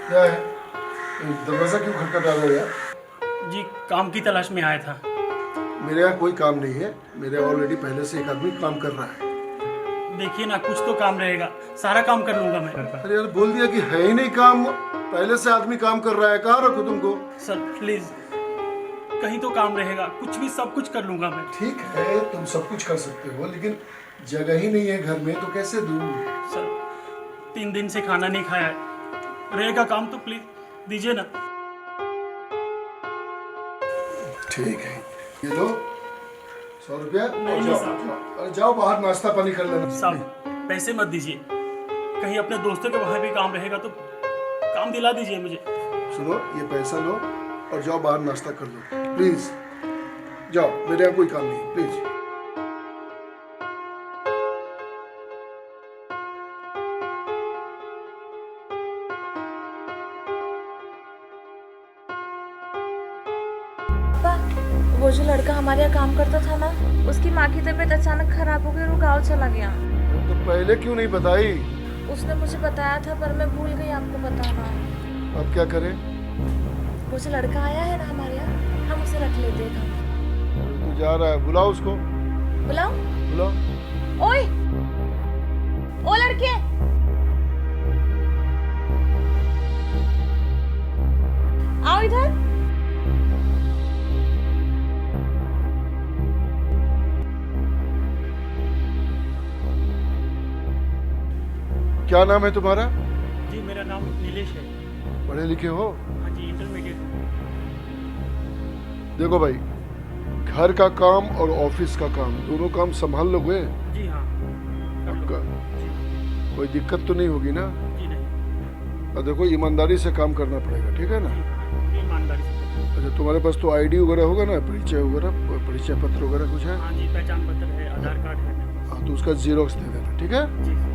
क्या है? दरवाजा क्यों खटखटा रहे हो यार? जी काम की तलाश में आया था। मेरे यहाँ कोई काम नहीं है। मेरे ऑलरेडी पहले से एक आदमी काम कर रहा है। देखिए ना, कुछ तो काम रहेगा, सारा काम कर लूंगा मैं घर का। अरे यार बोल दिया कि है ही नहीं काम। पहले से आदमी काम कर रहा है, कहाँ रखूं तुमको? सर प्लीज, कहीं तो काम रहेगा, कुछ भी सब कुछ कर लूंगा मैं। ठीक है, तुम सब कुछ कर सकते हो, लेकिन जगह ही नहीं है घर में, तो कैसे दूं? सर 3 दिन से खाना नहीं खाया है, रहेगा काम तो प्लीज दीजिए ना। ठीक है, ये लो 100 रुपया। नहीं, और जाओ बाहर नाश्ता पानी कर लेना। साहब पैसे मत दीजिए, कहीं अपने दोस्तों के वहाँ भी काम रहेगा तो काम दिला दीजिए मुझे। सुनो, ये पैसा लो और जाओ बाहर नाश्ता कर लो प्लीज। जाओ, मेरे यहाँ कोई काम नहीं, प्लीज। पापा, वो जो लड़का हमारे यहाँ काम करता था ना, उसकी माँ की तबीयत अचानक खराब हो गई और वो गाँव चला गया। तो पहले क्यों नहीं बताई? उसने मुझे बताया था पर मैं भूल गई आपको बताना। अब क्या करें? वो जो लड़का आया है ना हमारे यहाँ, हम उसे रख लेते हैं काम। तू जा रहा है, बुलाओ उसको। बुलाओ। बुलाओ। ओए, ओ लड़के, आओ इधर। क्या नाम है तुम्हारा? जी मेरा नाम नीलेश है। पढ़े लिखे हो? हाँ जी, इंटरमीडिएट। देखो भाई, घर का काम और ऑफिस का काम दोनों काम संभाल लोगे? जी हाँ कर लो। पक्का? जी कोई दिक्कत तो नहीं होगी ना? जी नहीं। और देखो, ईमानदारी से काम करना पड़ेगा, ठीक है ना? जी ईमानदारी से। अच्छा, तुम्हारे पास तो आईडी वगैरह होगा ना, परिचय वगैरह, परिचय पत्र वगैरह कुछ है? हाँ जी, पहचान पत्र है, आधार कार्ड है मेरे पास। हाँ, तो उसका जीरोक्स दे देना, ठीक है? जी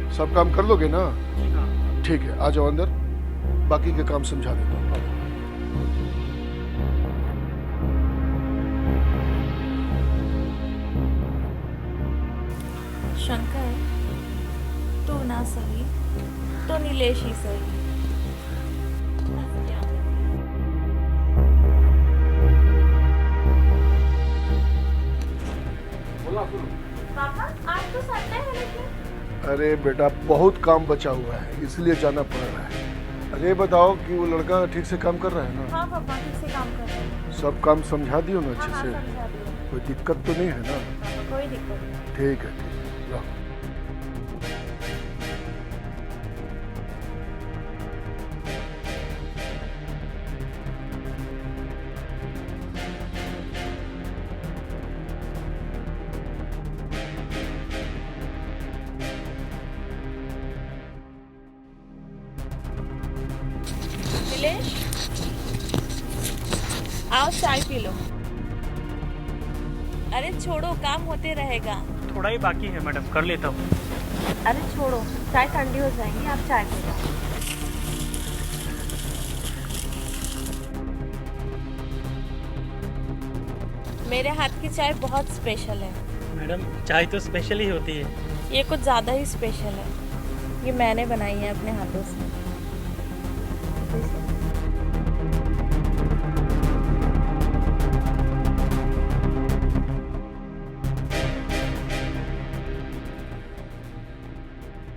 सब काम कर लोगे ना? जी हाँ। ठीक है, आ जाओ अंदर, बाकी के काम समझा देता हूँ। शंकर, तू ना सही तो नीलेश ही सही। पापा, आज तो संडे है लेकिन। अरे बेटा, बहुत काम बचा हुआ है, इसलिए जाना पड़ रहा है। अरे बताओ कि वो लड़का ठीक से काम कर रहा है ना? हाँ पापा, ठीक से काम कर रहे हैं। सब काम समझा दियो ना हाँ अच्छे हाँ, से? समझा दिया। कोई दिक्कत तो नहीं है ना? पापा, कोई दिक्कत नहीं। ठीक है, ठीक है, लो। नीलेश, आओ चाय पी लो। अरे छोड़ो, काम होते रहेगा। थोड़ा ही बाकी है मैडम, कर लेता हूँ। अरे छोड़ो, चाय ठंडी हो जाएंगी, आप चाय पी लो। मेरे हाथ की चाय बहुत स्पेशल है। मैडम चाय तो स्पेशल ही होती है। ये कुछ ज़्यादा ही स्पेशल है। ये मैंने बनाई है अपने हाथों से।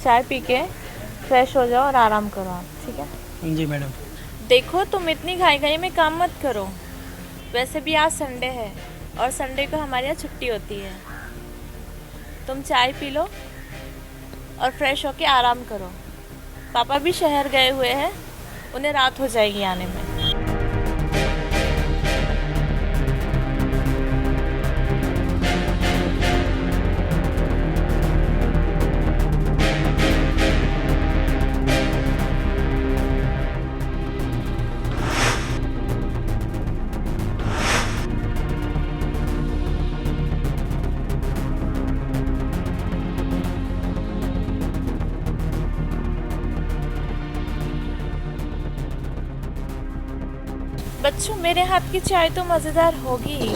चाय पी के फ्रेश हो जाओ और आराम करो आप, ठीक है? जी मैडम। देखो, तुम इतनी घाई घाई में काम मत करो। वैसे भी आज संडे है और संडे को हमारे यहाँ छुट्टी होती है। तुम चाय पी लो और फ्रेश होके आराम करो। पापा भी शहर गए हुए हैं, उन्हें रात हो जाएगी आने में। बच्चों, मेरे हाथ की चाय तो मज़ेदार होगी ही।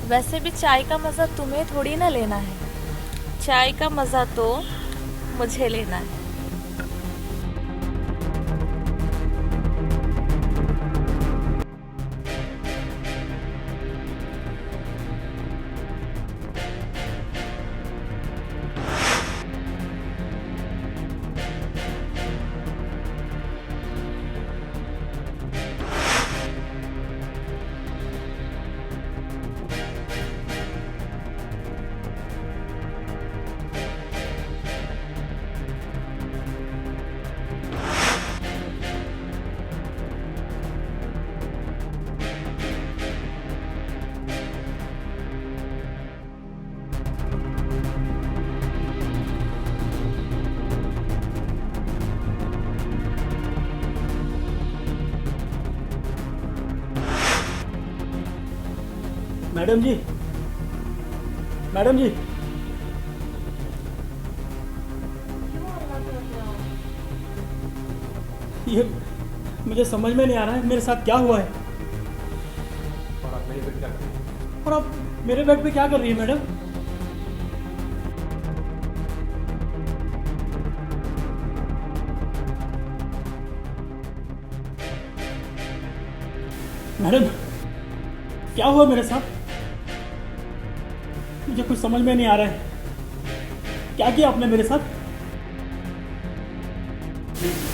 वैसे भी चाय का मज़ा तुम्हें थोड़ी ना लेना है, चाय का मज़ा तो मुझे लेना है। मैडम जी, मैडम जी, ये मुझे समझ में नहीं आ रहा है मेरे साथ क्या हुआ है। और आप मेरे बेड पे क्या कर रही है मैडम? मैडम, क्या हुआ मेरे साथ? मुझे कुछ समझ में नहीं आ रहा है। क्या किया आपने मेरे साथ?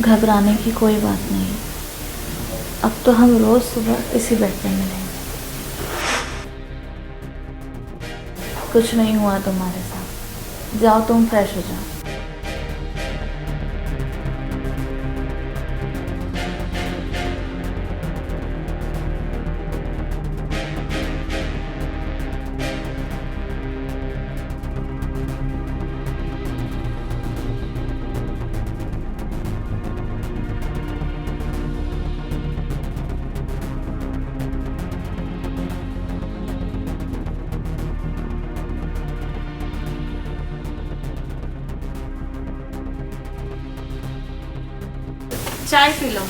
घबराने की कोई बात नहीं। अब तो हम रोज सुबह इसी बेड पे मिलेंगे। कुछ नहीं हुआ तुम्हारे साथ। जाओ तुम फ्रेश हो जाओ। चाय पी लो।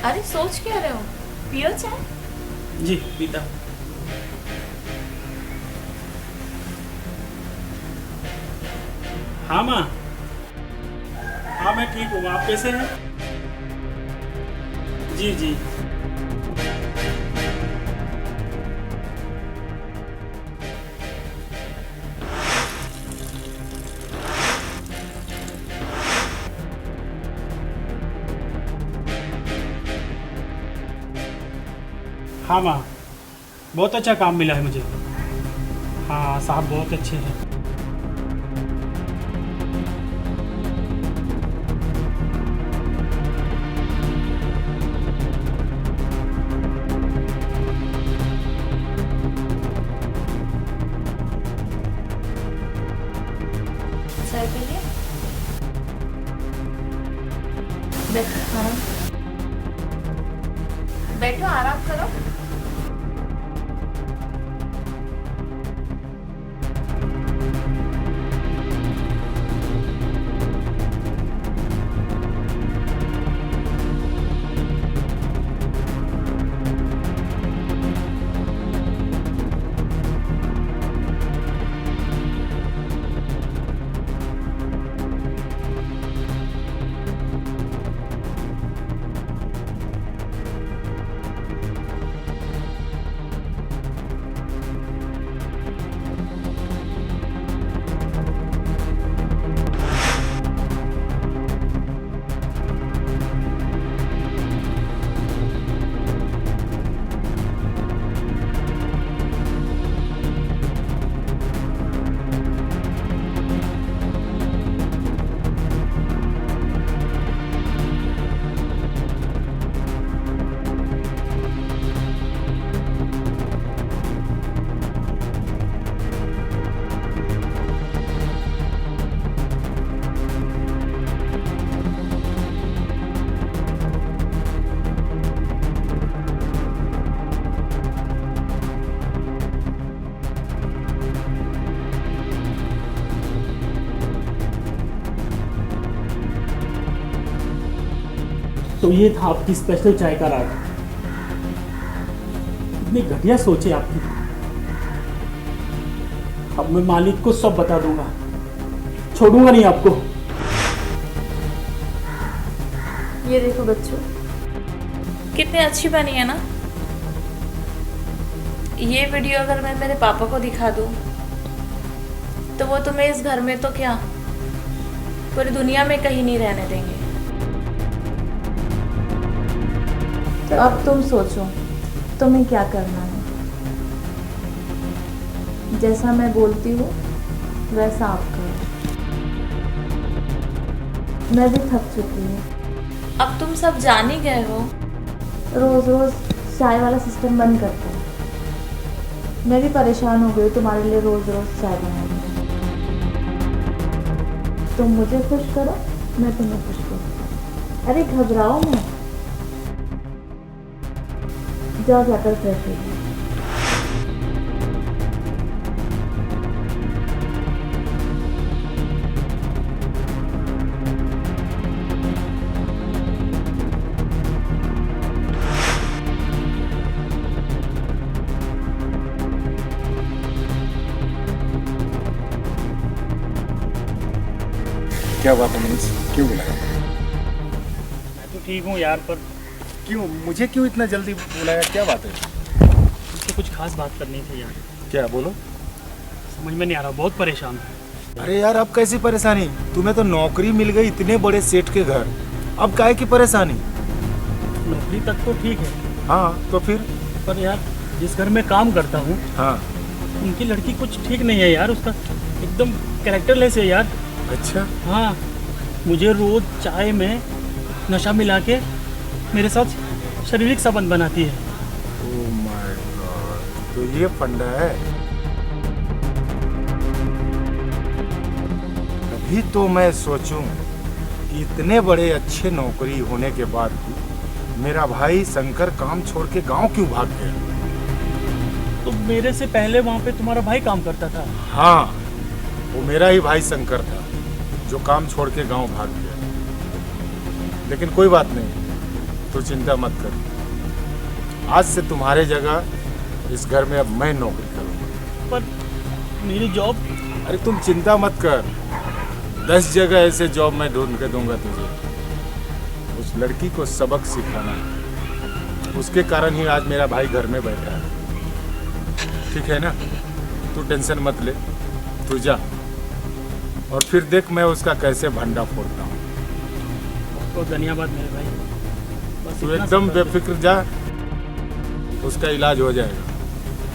अरे सोच क्या रहे हो? पियो चाय। जी पीता। हाँ माँ, हाँ मैं ठीक हूँ। आप कैसे हैं? जी जी। हाँ माँ, बहुत अच्छा काम मिला है मुझे। हाँ साहब बहुत अच्छे हैं। चाय पी लिए? बैठो आराम। बैठो आराम करो। तो ये था आपकी स्पेशल चाय का राग। इतनी घटिया सोच है आपकी। अब मैं मालिक को सब बता दूंगा, छोड़ूंगा नहीं आपको। ये देखो बच्चों, कितनी अच्छी बनी है ना। ये वीडियो अगर मैं मेरे पापा को दिखा दूं तो वो तुम्हें इस घर में तो क्या, पूरी दुनिया में कहीं नहीं रहने देंगे। तो अब तुम सोचो तुम्हें क्या करना है। जैसा मैं बोलती हूँ वैसा आप करो। मैं भी थक चुकी हूँ। अब तुम सब जान ही गए हो, रोज़ रोज़ चाय वाला सिस्टम बंद करते हैं। मैं भी परेशान हो गई तुम्हारे लिए रोज़ रोज़ चाय बनाने में। तुम मुझे खुश करो, मैं तुम्हें खुश करूँ। अरे घबराओ मत, जाओ जाकर फ्रेश हो जाओ। क्या बात है मनीष, क्यों बुलाया? मैं तो ठीक हूँ यार, पर क्यों मुझे क्यों इतना जल्दी बुलाया, क्या बात है? तुमसे कुछ खास बात करनी थी यार। क्या बोलो? समझ में नहीं आ रहा, बहुत परेशान हूँ। अरे यार, अब कैसी परेशानी? तुम्हें तो नौकरी मिल गई इतने बड़े सेठ के घर, अब काहे की परेशानी? नौकरी तक तो ठीक है, हाँ तो फिर? पर यार जिस घर में काम करता हूँ हाँ। उनकी लड़की कुछ ठीक नहीं है यार, उसका एकदम कैरेक्टरलेस है यार। अच्छा। हाँ, मुझे रोज चाय में नशा मिला के मेरे साथ शारीरिक संबंध बनाती है। ओह माय गॉड, तो ये फंडा है। अभी तो मैं सोचूं कि इतने बड़े अच्छे नौकरी होने के बाद भी मेरा भाई शंकर काम छोड़ के गांव क्यों भाग गया? तो मेरे से पहले वहाँ पे तुम्हारा भाई काम करता था। हाँ, वो मेरा ही भाई शंकर था जो काम छोड़ के गांव भाग गया। लेकिन कोई बात नहीं, तू चिंता मत कर। आज से तुम्हारे जगह इस घर में अब मैं नौकरी करूंगा। पर मेरी जॉब? अरे तुम चिंता मत कर, 10 जगह ऐसे जॉब मैं ढूंढ के दूंगा तुझे। उस लड़की को सबक सिखाना है, उसके कारण ही आज मेरा भाई घर में बैठा है। ठीक है ना? तू टेंशन मत ले, तू जा और फिर देख मैं उसका कैसे भंडा फोड़ता हूँ। बहुत धन्यवाद मेरे भाई, बस तू इतना एकदम सब कर दो। बेफिक्र जा, उसका इलाज हो जाएगा।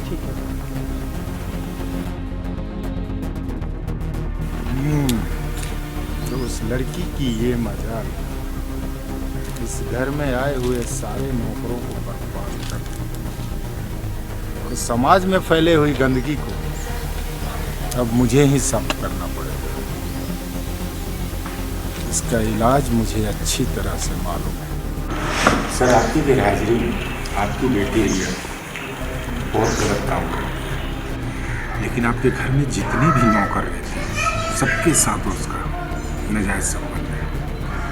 ठीक है। तो उस लड़की की ये मजाल इस घर में आए हुए सारे नौकरों को बर्बाद कर दिया और समाज में फैले हुई गंदगी को अब मुझे ही साफ करना पड़ेगा। इसका इलाज मुझे अच्छी तरह से मालूम है। सर, आपकी गैरहाजिरी में आपकी बेटी रिया बहुत गलत काम कर रही है, लेकिन आपके घर में जितने भी नौकर रहते हैं सबके साथ उसका नाजायज संबंध है।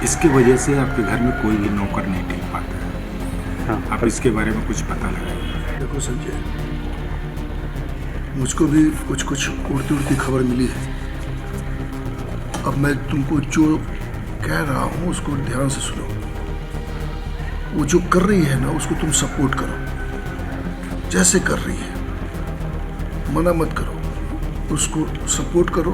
इसकी वजह से आपके घर में कोई भी नौकर नहीं टिक पाता है। हाँ, आप इसके बारे में कुछ पता लगाइए। देखो संजय, मुझको भी कुछ कुछ उड़ती उड़ती खबर मिली है। अब मैं तुमको जो कह रहा हूँ उसको ध्यान से सुनो। वो जो कर रही है ना उसको तुम सपोर्ट करो, जैसे कर रही है, मना मत करो, उसको सपोर्ट करो।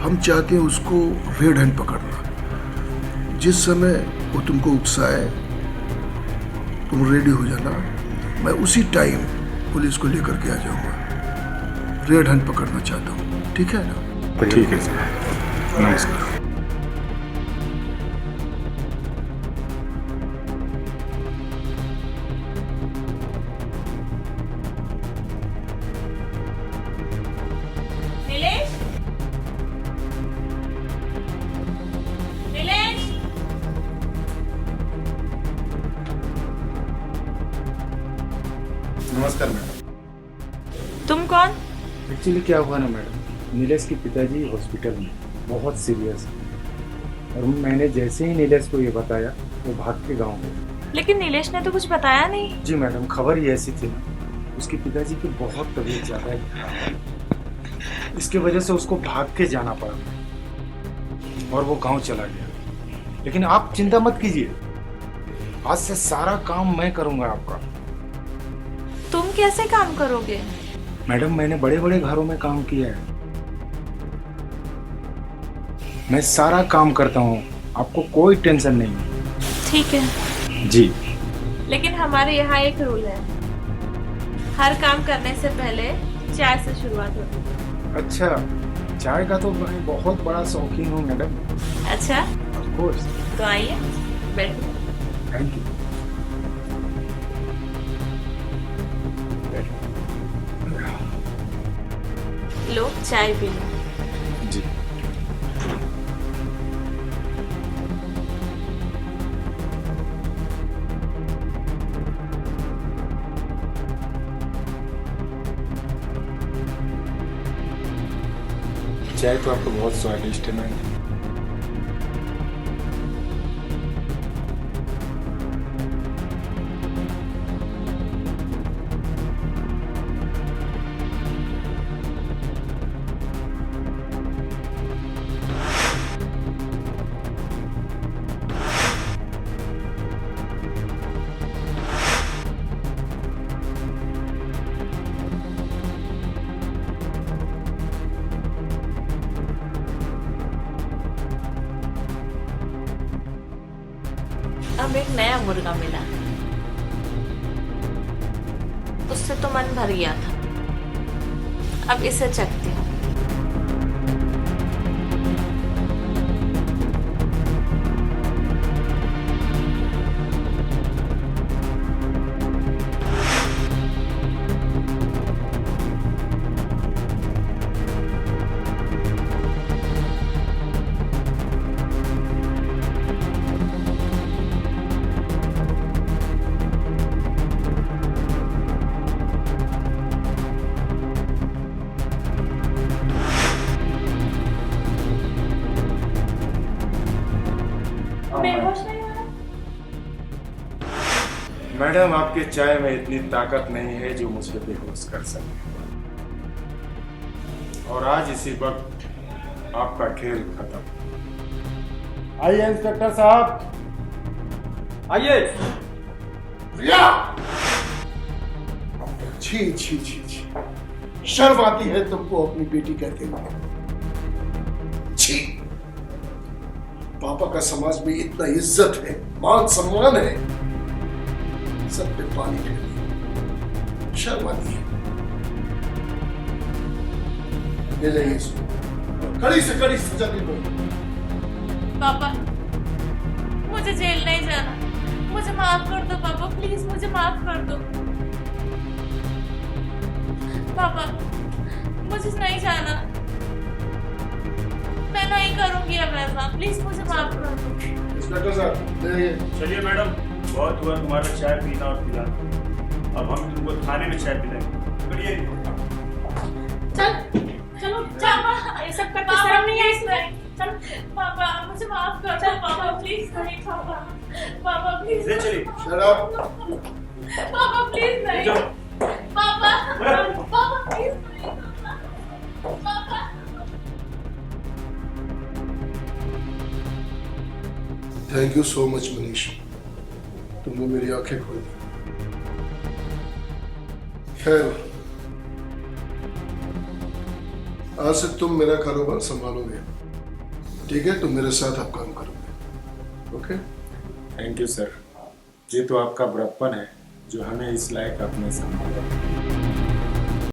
हम चाहते हैं उसको रेड हैंड पकड़ना। जिस समय वो तुमको उकसाए तुम रेडी हो जाना, मैं उसी टाइम पुलिस को लेकर के आ जाऊंगा। रेड हैंड पकड़ना चाहता हूँ, ठीक है ना? ठीक है सर, नमस्कार। नीलेश, नीलेश, नमस्कार मैडम। तुम कौन? एक्चुअली क्या हुआ ना मैडम, नीलेश के पिताजी हॉस्पिटल में बहुत सीरियस है और मैंने जैसे ही नीलेश को ये बताया वो भाग के गाँव गए। लेकिन नीलेश ने तो कुछ बताया नहीं। जी मैडम, खबर ही ऐसी थी ना, उसके पिताजी की बहुत तबीयत ज़्यादा ही खराब है। इसकी वजह से उसको भाग के जाना पड़ा और वो गांव चला गया। लेकिन आप चिंता मत कीजिए, आज से सारा काम मैं करूंगा आपका। तुम कैसे काम करोगे? मैडम, मैंने बड़े बड़े घरों में काम किया है, मैं सारा काम करता हूँ, आपको कोई टेंशन नहीं है। ठीक है, जी। लेकिन हमारे यहाँ एक रूल है, हर काम करने से पहले चाय से शुरुआत होती है। अच्छा, चाय का तो मैं बहुत बड़ा शौकीन हूँ मैडम। अच्छा, कोर्स। तो आइए बैठिए। Thank you. लो चाय पी लो। जी। चाय तो आपको बहुत स्वादिष्ट है मैम। अब एक नया मुर्गा मिला, उससे तो मन भर गया था, अब इसे चखती हूँ। बेहोश नहीं हो रहा? मैडम, आपके चाय में इतनी ताकत नहीं है जो मुझे बेहोश कर सके। और आज इसी वक्त आपका खेल खत्म। आइए इंस्पेक्टर साहब, आइए। रिया! छी छी छी छी, शर्म आती है तुमको अपनी बेटी कहते हुए? छी! पापा का समाज में इतना इज्जत है, मान सम्मान है, सब पे पानी फेर दिया। शर्म आती है। ले जाइए इसको, कड़ी से कड़ी सजा दो। पापा, मुझे जेल नहीं जाना, मुझे माफ कर दो पापा, प्लीज मुझे माफ कर दो। पापा, मुझे नहीं जाना, मैं नहीं करूंगी अब ऐसा, प्लीज मुझे माफ कर दो। इंस्पेक्टर साहब, ले जाइए। चलिए मैडम, बहुत हुआ तुम्हारा चाय पीना और पिलाना, अब हम तुमको थाने में चाय पिलाएंगे। बढ़िए, चल चलो पापा, ये सब करते शर्म नहीं है इसमें? चल पापा, मुझे माफ कर दो पापा, प्लीज नहीं पापा, पापा प्लीज। ले चलिए। Shut up. पापा प्लीज नहीं, पापा पापा प्लीज नहीं, पापा। Thank you so much Manish, तुमने मेरी आंखें खोल दी। खैर, आज से तुम मेरा कारोबार संभालोगे, ठीक है? तुम मेरे साथ अब काम करोगे, ओके? Thank you sir. ये तो आपका बड़प्पन है जो हमें इस लायक अपने संभाला।